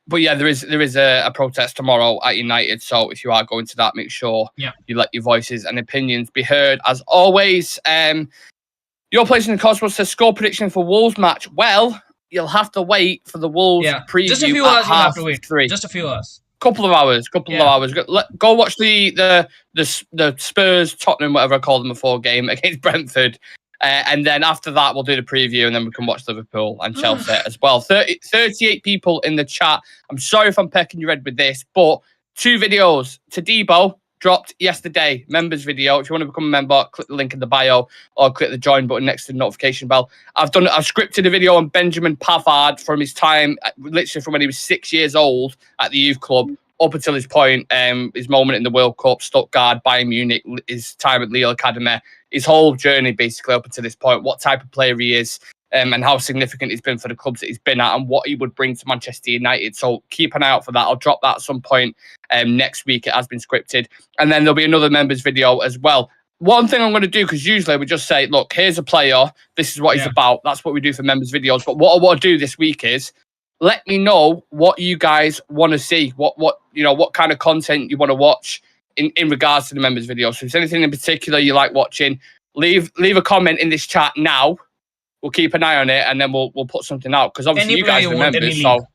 But yeah, there is a protest tomorrow at United. So if you are going to that, make sure you let your voices and opinions be heard. As always, your place in the Cosmos says score prediction for Wolves match. Well, you'll have to wait for the Wolves preview. Just a few hours. You'll have to wait. 3. Just a few hours. Couple of hours. Go watch the Spurs, Tottenham, whatever I call them before game against Brentford. And then after that, we'll do the preview and then we can watch Liverpool and Chelsea as well. 38 people in the chat. I'm sorry if I'm pecking your head with this, but 2 videos. Todibo dropped yesterday, members video. If you want to become a member, click the link in the bio or click the join button next to the notification bell. I've scripted a video on Benjamin Pavard from his time, literally from when he was 6 years old at the youth club up until his point, his moment in the World Cup, Stuttgart, Bayern Munich, his time at Lille Academy, his whole journey basically up until this point, what type of player he is, and how significant he's been for the clubs that he's been at and what he would bring to Manchester United. So keep an eye out for that. I'll drop that at some point next week. It has been scripted. And then there'll be another members video as well. One thing I'm going to do, because usually we just say, look, here's a player. This is what he's about. That's what we do for members videos. But what I want to do this week is let me know what you guys want to see, what kind of content you want to watch in regards to the members video. So if there's anything in particular you like watching, leave a comment in this chat now. We'll keep an eye on it and then we'll put something out, because obviously you guys are members. So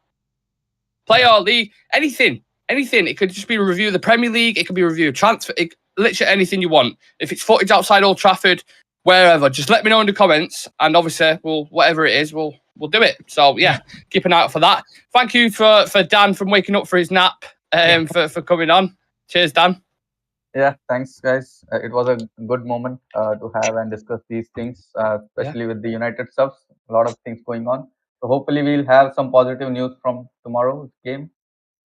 player, league, anything. It could just be a review of the Premier League. It could be a review of transfer. Literally anything you want. If it's footage outside Old Trafford, wherever, just let me know in the comments. And obviously, whatever it is, we'll do it. So yeah, keep an eye out for that. Thank you for Dan from waking up for his nap, for coming on. Cheers, Dan. Yeah, thanks, guys. It was a good moment to have and discuss these things, especially with the United stuff. A lot of things going on. So hopefully we'll have some positive news from tomorrow's game.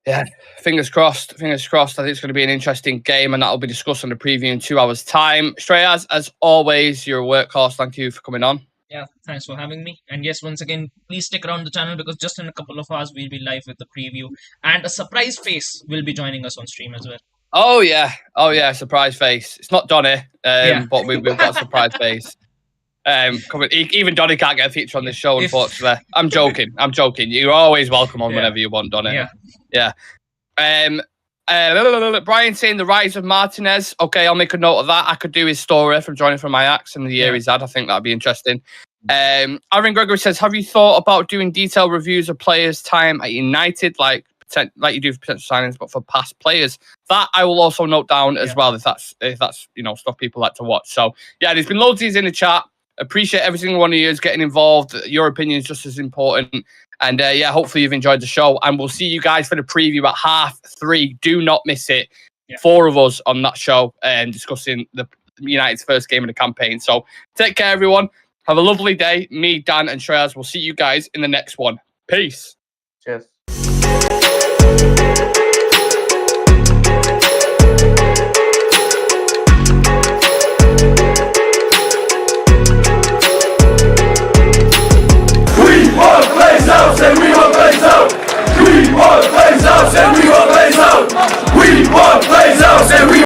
Yeah, fingers crossed. I think it's going to be an interesting game, and that'll be discussed on the preview in 2 hours' time. Streyaz, as always, you're a workhorse. Thank you for coming on. Yeah, thanks for having me. And yes, once again, please stick around the channel because just in a couple of hours, we'll be live with the preview. And a surprise face will be joining us on stream as well. Oh yeah, surprise face. It's not Donny, but we've got a surprise face. Even Donny can't get a feature on this show, unfortunately. I'm joking. You're always welcome on whenever you want, Donny. Yeah. Brian saying the rise of Martinez. Okay, I'll make a note of that. I could do his story from joining from Ajax and the year he's had. I think that'd be interesting. Aaron Gregory says, have you thought about doing detailed reviews of players' time at United, like you do for potential signings, but for past players? That I will also note down as well, if that's stuff people like to watch. So yeah, there's been loads of these in the chat. Appreciate every single one of you getting involved. Your opinion is just as important. And hopefully you've enjoyed the show. And we'll see you guys for the preview at 3:30. Do not miss it. 4 of us on that show and discussing the United's first game of the campaign. So take care, everyone. Have a lovely day. Me, Dan, and Shreyas will see you guys in the next one. Peace. Cheers. We want plays out, and we want plays out. We want plays out, and we